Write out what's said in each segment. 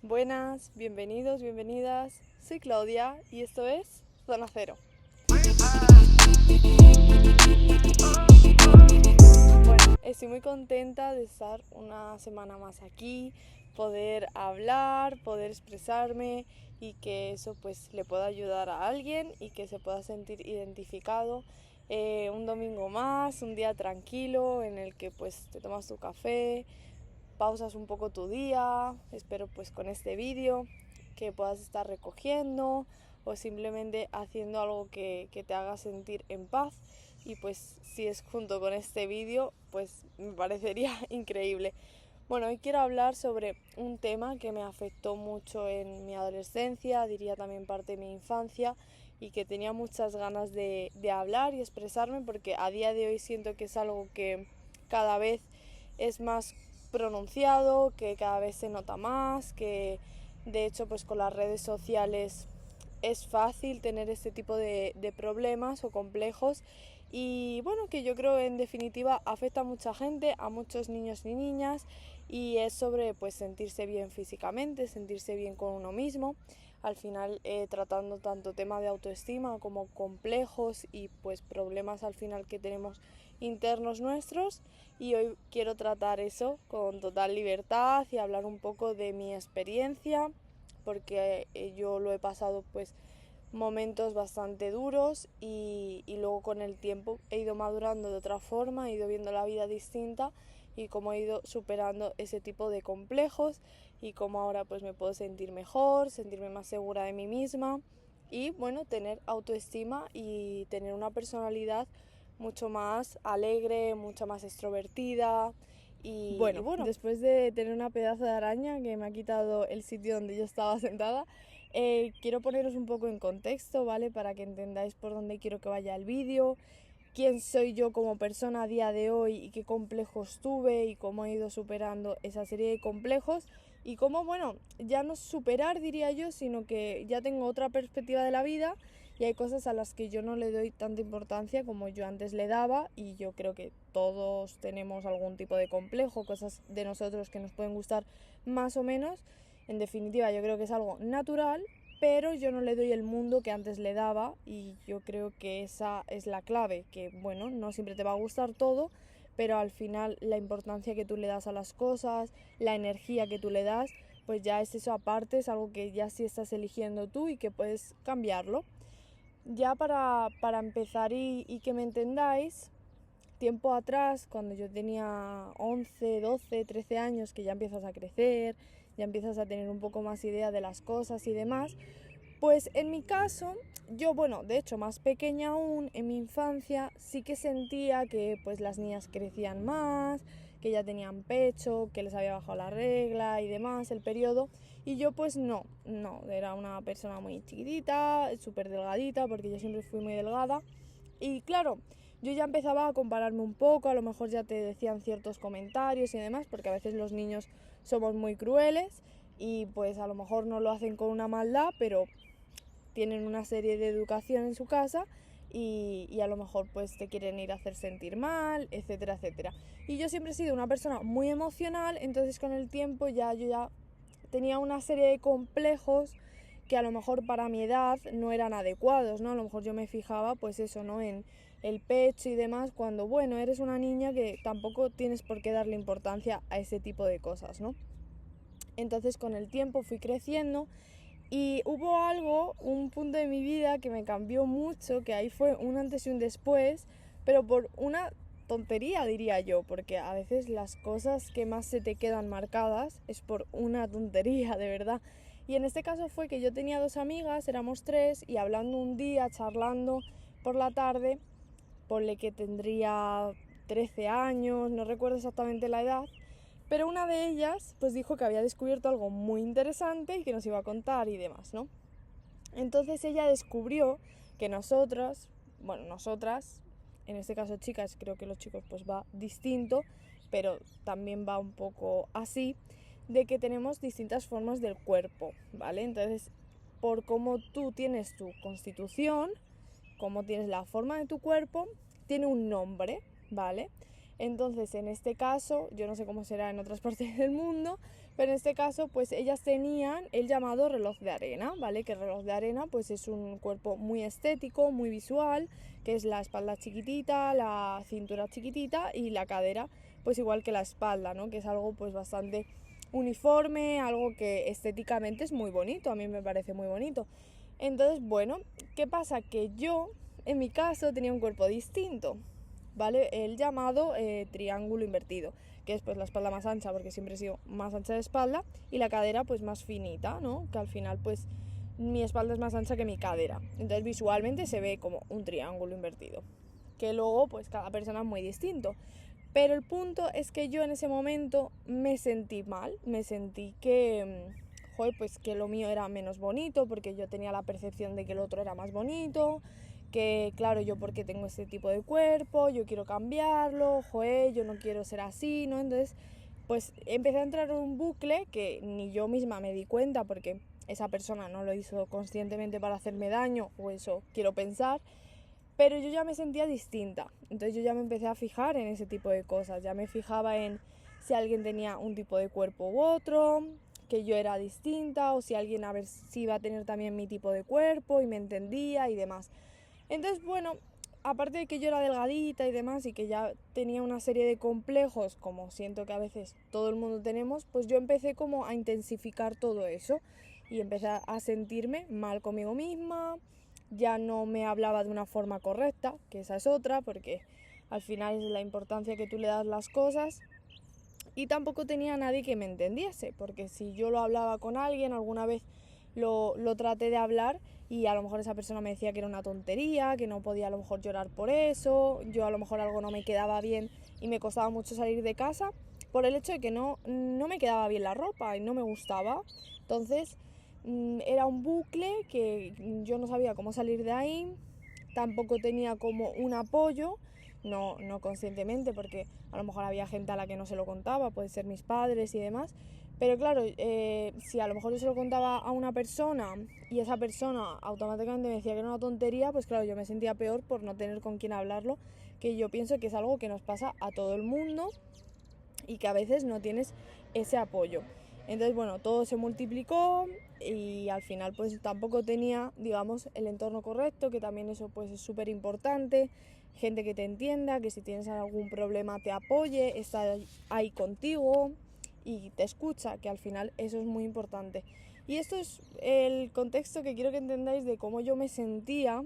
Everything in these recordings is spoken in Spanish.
Buenas, bienvenidos, bienvenidas. Soy Claudia y esto es Zona Cero. Bueno, estoy muy contenta de estar una semana más aquí, poder hablar, poder expresarme y que eso pues le pueda ayudar a alguien y que se pueda sentir identificado. Un domingo más, un día tranquilo en el que pues te tomas tu café, pausas un poco tu día. Espero pues con este vídeo que puedas estar recogiendo o simplemente haciendo algo que te haga sentir en paz, y pues si es junto con este vídeo pues me parecería increíble. Bueno, hoy quiero hablar sobre un tema que me afectó mucho en mi adolescencia, diría también parte de mi infancia, y que tenía muchas ganas de hablar y expresarme porque a día de hoy siento que es algo que cada vez es más pronunciado, que cada vez se nota más, que de hecho pues con las redes sociales es fácil tener este tipo de problemas o complejos, y bueno, que yo creo en definitiva afecta a mucha gente, a muchos niños y niñas, y es sobre pues sentirse bien físicamente, sentirse bien con uno mismo. Al final tratando tanto tema de autoestima como complejos y pues problemas al final que tenemos internos nuestros, y hoy quiero tratar eso con total libertad y hablar un poco de mi experiencia porque yo lo he pasado pues momentos bastante duros, y luego con el tiempo he ido madurando de otra forma, he ido viendo la vida distinta y cómo he ido superando ese tipo de complejos y cómo ahora pues me puedo sentir mejor, sentirme más segura de mí misma y bueno, tener autoestima y tener una personalidad mucho más alegre, mucho más extrovertida. Y bueno, después de tener una pedazo de araña que me ha quitado el sitio donde yo estaba sentada, quiero poneros un poco en contexto, ¿vale? Para que entendáis por dónde quiero que vaya el vídeo, quién soy yo como persona a día de hoy y qué complejos tuve y cómo he ido superando esa serie de complejos, y cómo, bueno, ya no superar diría yo, sino que ya tengo otra perspectiva de la vida y hay cosas a las que yo no le doy tanta importancia como yo antes le daba, y yo creo que todos tenemos algún tipo de complejo, cosas de nosotros que nos pueden gustar más o menos. En definitiva, yo creo que es algo natural, pero yo no le doy el mundo que antes le daba, y yo creo que esa es la clave, que bueno, no siempre te va a gustar todo, pero al final la importancia que tú le das a las cosas, la energía que tú le das, pues ya es eso aparte, es algo que ya sí estás eligiendo tú y que puedes cambiarlo. Ya para empezar y que me entendáis, tiempo atrás, cuando yo tenía 11 12 13 años, que ya empiezas a crecer, ya empiezas a tener un poco más idea de las cosas y demás, pues en mi caso, yo, bueno, de hecho más pequeña aún, en mi infancia sí que sentía que pues las niñas crecían más, que ya tenían pecho, que les había bajado la regla y demás, el periodo, y yo pues no, era una persona muy chiquitita, súper delgadita, porque yo siempre fui muy delgada, y claro, yo ya empezaba a compararme un poco, a lo mejor ya te decían ciertos comentarios y demás, porque a veces los niños somos muy crueles y pues a lo mejor no lo hacen con una maldad, pero tienen una serie de educación en su casa, y a lo mejor pues te quieren ir a hacer sentir mal, etcétera, etcétera. Y yo siempre he sido una persona muy emocional, entonces con el tiempo yo ya tenía una serie de complejos que a lo mejor para mi edad no eran adecuados, ¿no? A lo mejor yo me fijaba pues eso, ¿no? En el pecho y demás, cuando bueno, eres una niña que tampoco tienes por qué darle importancia a ese tipo de cosas, ¿no? Entonces con el tiempo fui creciendo y hubo algo, un punto de mi vida que me cambió mucho, que ahí fue un antes y un después, pero por una tontería diría yo, porque a veces las cosas que más se te quedan marcadas es por una tontería, de verdad. Y en este caso fue que yo tenía dos amigas, éramos tres, y hablando un día, charlando por la tarde, ponle que tendría 13 años, no recuerdo exactamente la edad, pero una de ellas pues dijo que había descubierto algo muy interesante y que nos iba a contar y demás, ¿no? Entonces ella descubrió que nosotras, bueno, nosotras, en este caso chicas, creo que los chicos pues va distinto, pero también va un poco así, de que tenemos distintas formas del cuerpo, ¿vale? Entonces, por cómo tú tienes tu constitución, cómo tienes la forma de tu cuerpo, tiene un nombre, ¿vale? Entonces, en este caso, yo no sé cómo será en otras partes del mundo, Pero en este caso, pues ellas tenían el llamado reloj de arena, ¿vale? Que el reloj de arena, pues es un cuerpo muy estético, muy visual, que es la espalda chiquitita, la cintura chiquitita y la cadera, pues igual que la espalda, ¿no? Que es algo pues bastante uniforme, algo que estéticamente es muy bonito, a mí me parece muy bonito. Entonces, bueno, ¿qué pasa? Que yo, en mi caso, tenía un cuerpo distinto, ¿vale? El llamado triángulo invertido, que es pues la espalda más ancha, porque siempre he sido más ancha de espalda, y la cadera pues más finita, ¿no? Que al final pues mi espalda es más ancha que mi cadera. Entonces visualmente se ve como un triángulo invertido, que luego pues cada persona es muy distinto. Pero el punto es que yo en ese momento me sentí mal, me sentí que, joder, pues que lo mío era menos bonito, porque yo tenía la percepción de que el otro era más bonito, que claro, yo porque tengo este tipo de cuerpo, yo quiero cambiarlo, joder, yo no quiero ser así, ¿no? Entonces, pues empecé a entrar en un bucle que ni yo misma me di cuenta, porque esa persona no lo hizo conscientemente para hacerme daño, o eso quiero pensar, pero yo ya me sentía distinta. Entonces yo ya me empecé a fijar en ese tipo de cosas. Ya me fijaba en si alguien tenía un tipo de cuerpo u otro, que yo era distinta, o si alguien a ver si iba a tener también mi tipo de cuerpo y me entendía y demás. Entonces, bueno, aparte de que yo era delgadita y demás y que ya tenía una serie de complejos, como siento que a veces todo el mundo tenemos, pues yo empecé como a intensificar todo eso y empecé a sentirme mal conmigo misma, ya no me hablaba de una forma correcta, que esa es otra, porque al final es la importancia que tú le das las cosas, y tampoco tenía a nadie que me entendiese, porque si yo lo hablaba con alguien, alguna vez lo traté de hablar y a lo mejor esa persona me decía que era una tontería, que no podía a lo mejor llorar por eso, yo a lo mejor algo no me quedaba bien y me costaba mucho salir de casa por el hecho de que no me quedaba bien la ropa y no me gustaba. Entonces era un bucle que yo no sabía cómo salir de ahí, tampoco tenía como un apoyo, no conscientemente, porque a lo mejor había gente a la que no se lo contaba, puede ser mis padres y demás, pero claro, si a lo mejor yo se lo contaba a una persona y esa persona automáticamente me decía que era una tontería, pues claro, yo me sentía peor por no tener con quién hablarlo, que yo pienso que es algo que nos pasa a todo el mundo y que a veces no tienes ese apoyo. Entonces, bueno, todo se multiplicó y al final pues tampoco tenía, digamos, el entorno correcto, que también eso pues es súper importante, gente que te entienda, que si tienes algún problema te apoye, está ahí contigo y te escucha, que al final eso es muy importante. Y esto es el contexto que quiero que entendáis de cómo yo me sentía,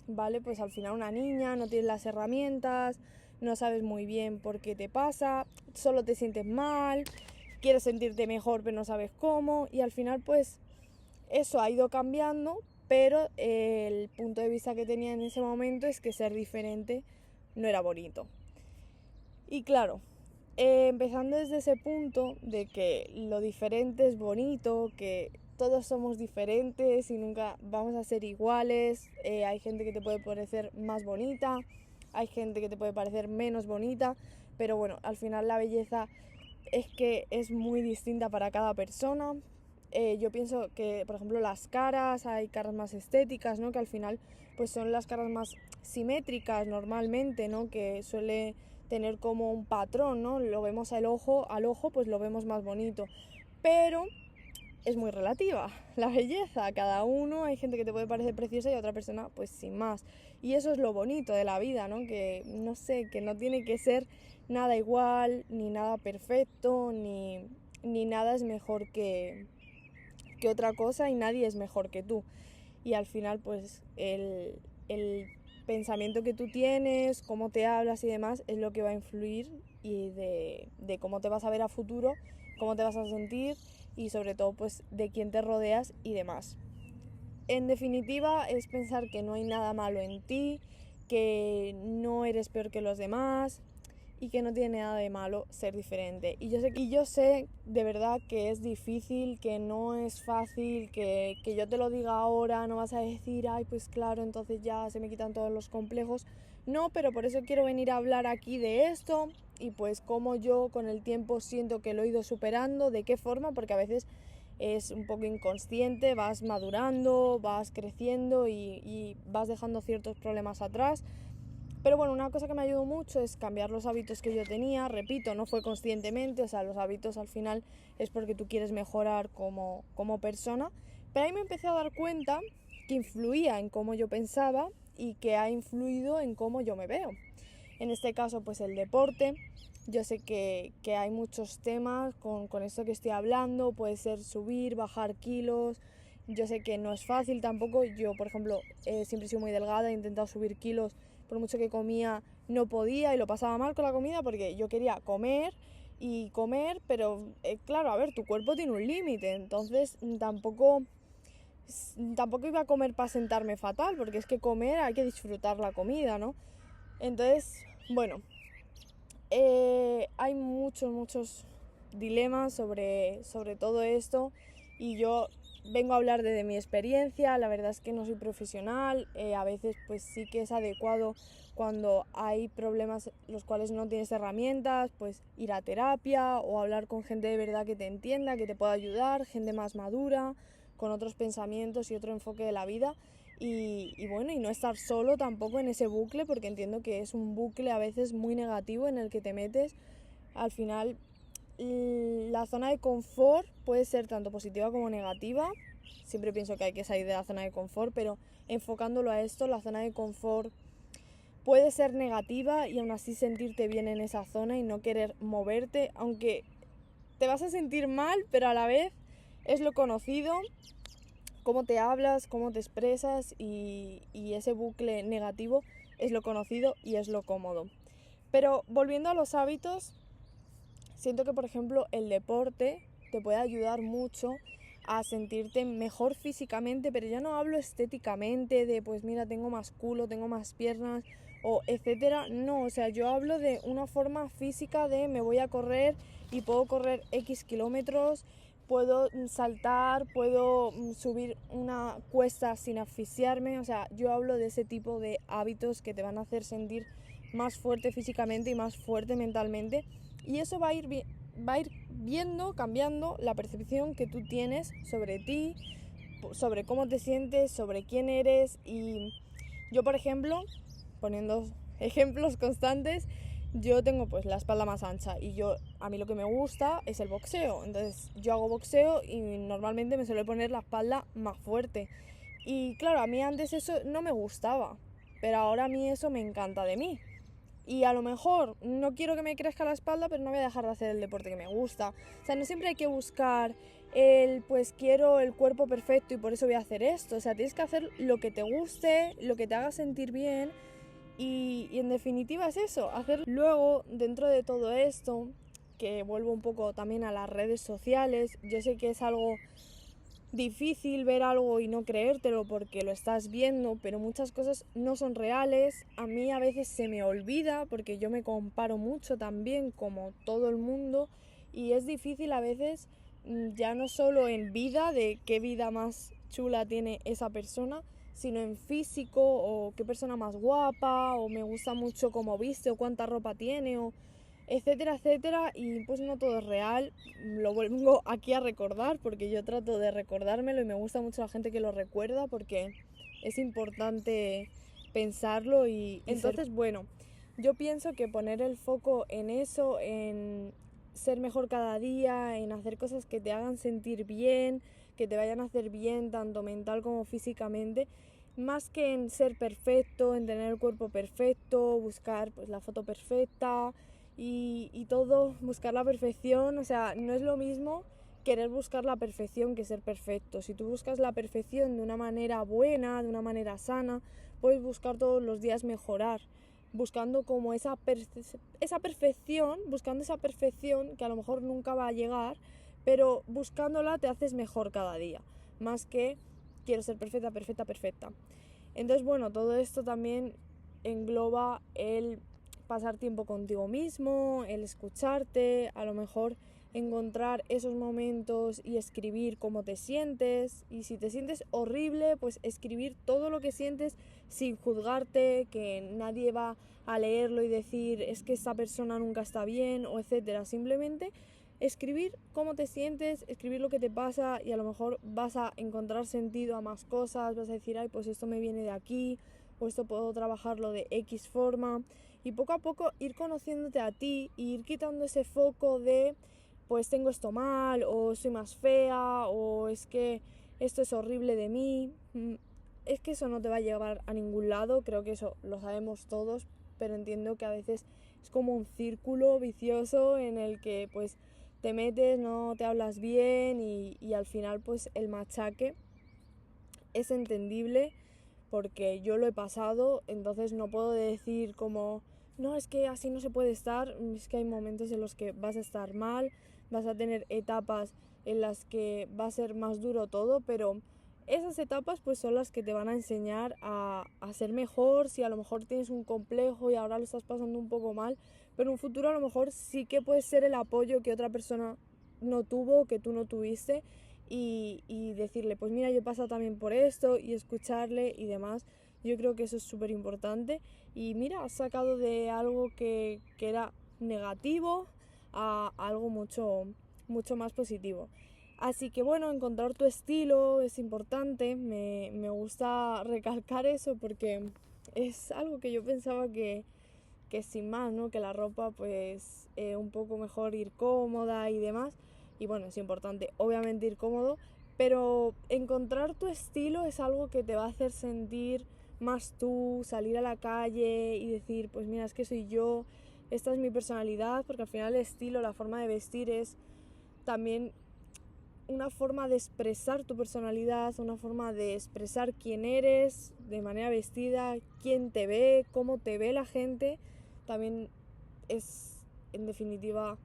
¿vale? Pues al final una niña, no tienes las herramientas, no sabes muy bien por qué te pasa, solo te sientes mal, quieres sentirte mejor pero no sabes cómo, y al final pues eso ha ido cambiando, pero el punto de vista que tenía en ese momento es que ser diferente no era bonito. Y claro, empezando desde ese punto de que lo diferente es bonito, que todos somos diferentes y nunca vamos a ser iguales, hay gente que te puede parecer más bonita, hay gente que te puede parecer menos bonita, pero bueno, al final la belleza es que es muy distinta para cada persona. Yo pienso que, por ejemplo, las caras, hay caras más estéticas, ¿no? Que al final pues son las caras más simétricas normalmente, ¿no? Que suele tener como un patrón, ¿no? Lo vemos al ojo pues lo vemos más bonito. Pero es muy relativa la belleza, cada uno, hay gente que te puede parecer preciosa y otra persona pues sin más. Y eso es lo bonito de la vida, ¿no? Que no sé, que no tiene que ser nada igual, ni nada perfecto, ni nada es mejor que otra cosa y nadie es mejor que tú. Y al final pues el pensamiento que tú tienes, cómo te hablas y demás es lo que va a influir y de cómo te vas a ver a futuro, cómo te vas a sentir y sobre todo pues de quién te rodeas y demás. En definitiva es pensar que no hay nada malo en ti, que no eres peor que los demás y que no tiene nada de malo ser diferente. Y yo sé de verdad que es difícil, que no es fácil, que yo te lo diga ahora, no vas a decir, ay, pues claro, entonces ya se me quitan todos los complejos. No, pero por eso quiero venir a hablar aquí de esto y pues cómo yo con el tiempo siento que lo he ido superando, de qué forma, porque a veces es un poco inconsciente, vas madurando, vas creciendo y vas dejando ciertos problemas atrás. Pero bueno, una cosa que me ayudó mucho es cambiar los hábitos que yo tenía. Repito, no fue conscientemente, o sea, los hábitos al final es porque tú quieres mejorar como persona. Pero ahí me empecé a dar cuenta que influía en cómo yo pensaba y que ha influido en cómo yo me veo. En este caso, pues el deporte. Yo sé que hay muchos temas con esto que estoy hablando. Puede ser subir, bajar kilos. Yo sé que no es fácil tampoco. Yo, por ejemplo, siempre he sido muy delgada, he intentado subir kilos. Por mucho que comía, no podía y lo pasaba mal con la comida porque yo quería comer y comer, pero claro, a ver, tu cuerpo tiene un límite. Entonces tampoco iba a comer para sentarme fatal, porque es que comer hay que disfrutar la comida, ¿no? Entonces, bueno, hay muchos dilemas sobre todo esto y yo vengo a hablar desde mi experiencia. La verdad es que no soy profesional, a veces pues sí que es adecuado cuando hay problemas los cuales no tienes herramientas, pues ir a terapia o hablar con gente de verdad que te entienda, que te pueda ayudar, gente más madura, con otros pensamientos y otro enfoque de la vida. Y bueno, y no estar solo tampoco en ese bucle, porque entiendo que es un bucle a veces muy negativo en el que te metes. Al final, la zona de confort puede ser tanto positiva como negativa. Siempre pienso que hay que salir de la zona de confort, pero enfocándolo a esto, la zona de confort puede ser negativa y aún así sentirte bien en esa zona y no querer moverte, aunque te vas a sentir mal, pero a la vez es lo conocido, cómo te hablas, cómo te expresas y ese bucle negativo es lo conocido y es lo cómodo. Pero volviendo a los hábitos, siento que por ejemplo el deporte te puede ayudar mucho a sentirte mejor físicamente, pero ya no hablo estéticamente de pues mira, tengo más culo, tengo más piernas o etcétera. No, o sea, yo hablo de una forma física de me voy a correr y puedo correr X kilómetros, puedo saltar, puedo subir una cuesta sin asfixiarme. O sea, yo hablo de ese tipo de hábitos que te van a hacer sentir más fuerte físicamente y más fuerte mentalmente. Y eso va a ir viendo, cambiando la percepción que tú tienes sobre ti, sobre cómo te sientes, sobre quién eres. Y yo, por ejemplo, poniendo ejemplos constantes, yo tengo pues la espalda más ancha y a mí lo que me gusta es el boxeo. Entonces yo hago boxeo y normalmente me suele poner la espalda más fuerte. Y claro, a mí antes eso no me gustaba, pero ahora a mí eso me encanta de mí. Y a lo mejor no quiero que me crezca la espalda, pero no voy a dejar de hacer el deporte que me gusta. O sea, no siempre hay que buscar pues quiero el cuerpo perfecto y por eso voy a hacer esto. O sea, tienes que hacer lo que te guste, lo que te haga sentir bien y en definitiva es eso, hacer. Luego, dentro de todo esto, que vuelvo un poco también a las redes sociales, yo sé que es algo difícil ver algo y no creértelo porque lo estás viendo, pero muchas cosas no son reales. A mí a veces se me olvida porque yo me comparo mucho también como todo el mundo y es difícil a veces ya no solo en vida, de qué vida más chula tiene esa persona, sino en físico o qué persona más guapa o me gusta mucho cómo viste o cuánta ropa tiene o etcétera, etcétera, y pues no todo es real. Lo vuelvo aquí a recordar porque yo trato de recordármelo y me gusta mucho la gente que lo recuerda porque es importante pensarlo y entonces bueno, yo pienso que poner el foco en eso, en ser mejor cada día, en hacer cosas que te hagan sentir bien, que te vayan a hacer bien tanto mental como físicamente, más que en ser perfecto, en tener el cuerpo perfecto, buscar pues la foto perfecta y todo, buscar la perfección. O sea, no es lo mismo querer buscar la perfección que ser perfecto. Si tú buscas la perfección de una manera buena, de una manera sana, puedes buscar todos los días mejorar, buscando como esa perfección, buscando esa perfección que a lo mejor nunca va a llegar, pero buscándola te haces mejor cada día, más que quiero ser perfecta, perfecta, perfecta. Entonces, bueno, todo esto también engloba el pasar tiempo contigo mismo, el escucharte, a lo mejor encontrar esos momentos y escribir cómo te sientes. Y si te sientes horrible, pues escribir todo lo que sientes sin juzgarte, que nadie va a leerlo y decir es que esta persona nunca está bien o etcétera. Simplemente escribir cómo te sientes, escribir lo que te pasa y a lo mejor vas a encontrar sentido a más cosas, vas a decir, ay, pues esto me viene de aquí o esto puedo trabajarlo de X forma, y poco a poco ir conociéndote a ti y ir quitando ese foco de pues tengo esto mal, o soy más fea, o es que esto es horrible de mí. Es que eso no te va a llevar a ningún lado, creo que eso lo sabemos todos, pero entiendo que a veces es como un círculo vicioso en el que pues te metes, no te hablas bien y al final pues el machaque es entendible porque yo lo he pasado, entonces no puedo decir como no, es que así no se puede estar, es que hay momentos en los que vas a estar mal, vas a tener etapas en las que va a ser más duro todo, pero esas etapas pues son las que te van a enseñar a ser mejor. Si a lo mejor tienes un complejo y ahora lo estás pasando un poco mal, pero en un futuro a lo mejor sí que puede ser el apoyo que otra persona no tuvo, que tú no tuviste, y decirle, pues mira, yo he pasado también por esto, y escucharle y demás. Yo creo que eso es súper importante. Y mira, has sacado de algo que era negativo a algo mucho más positivo. Así que bueno, encontrar tu estilo es importante. Me gusta recalcar eso porque es algo que yo pensaba que sin más, ¿no? Que la ropa pues un poco mejor ir cómoda y demás. Y bueno, es importante obviamente ir cómodo, pero encontrar tu estilo es algo que te va a hacer sentir más tú, salir a la calle y decir, pues mira, es que soy yo, esta es mi personalidad, porque al final el estilo, la forma de vestir es también una forma de expresar tu personalidad, una forma de expresar quién eres de manera vestida, quién te ve, cómo te ve la gente. También es en definitiva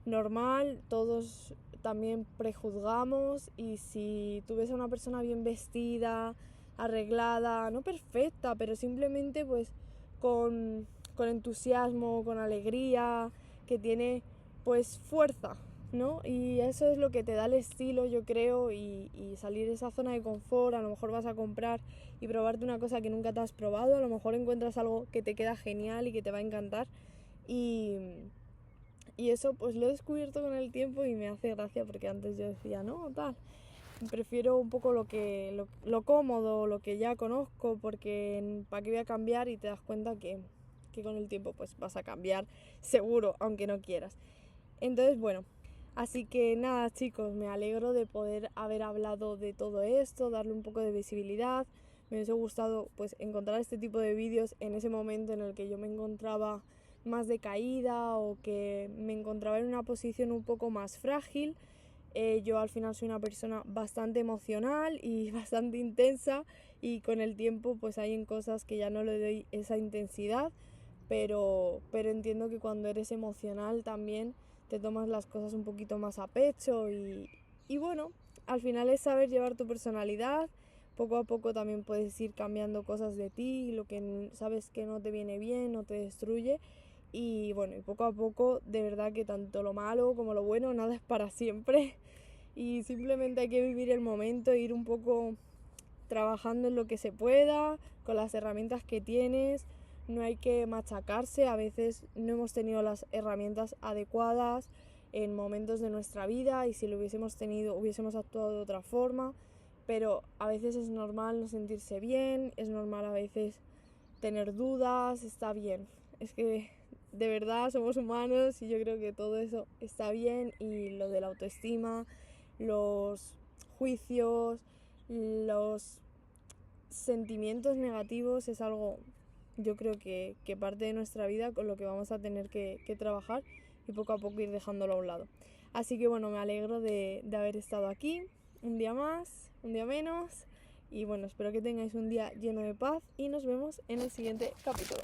normal, todos también prejuzgamos, y si tú ves a una persona bien vestida, arreglada, no perfecta, pero simplemente pues con entusiasmo, con alegría, que tiene pues fuerza, ¿no? Y eso es lo que te da el estilo, yo creo, y salir de esa zona de confort. A lo mejor vas a comprar y probarte una cosa que nunca te has probado, a lo mejor encuentras algo que te queda genial y que te va a encantar, y eso pues lo he descubierto con el tiempo y me hace gracia, porque antes yo decía, no, tal, prefiero un poco lo cómodo, lo que ya conozco, porque para qué voy a cambiar, y te das cuenta que con el tiempo pues vas a cambiar seguro, aunque no quieras. Entonces bueno, así que nada chicos, me alegro de poder haber hablado de todo esto, darle un poco de visibilidad. Me hubiese gustado pues encontrar este tipo de vídeos en ese momento en el que yo me encontraba más decaída o que me encontraba en una posición un poco más frágil. Yo al final soy una persona bastante emocional y bastante intensa, y con el tiempo pues hay en cosas que ya no le doy esa intensidad, pero entiendo que cuando eres emocional también te tomas las cosas un poquito más a pecho, y bueno, al final es saber llevar tu personalidad. Poco a poco también puedes ir cambiando cosas de ti, lo que sabes que no te viene bien, no te destruye. Y bueno, y poco a poco, de verdad que tanto lo malo como lo bueno, nada es para siempre. Y simplemente hay que vivir el momento, ir un poco trabajando en lo que se pueda, con las herramientas que tienes. No hay que machacarse, a veces no hemos tenido las herramientas adecuadas en momentos de nuestra vida, y si lo hubiésemos tenido hubiésemos actuado de otra forma, pero a veces es normal no sentirse bien, es normal a veces tener dudas, está bien. Es que de verdad somos humanos y yo creo que todo eso está bien, y lo de la autoestima, los juicios, los sentimientos negativos es algo, yo creo que parte de nuestra vida con lo que vamos a tener que trabajar, y poco a poco ir dejándolo a un lado. Así que bueno, me alegro de haber estado aquí un día más, un día menos, y bueno, espero que tengáis un día lleno de paz y nos vemos en el siguiente capítulo.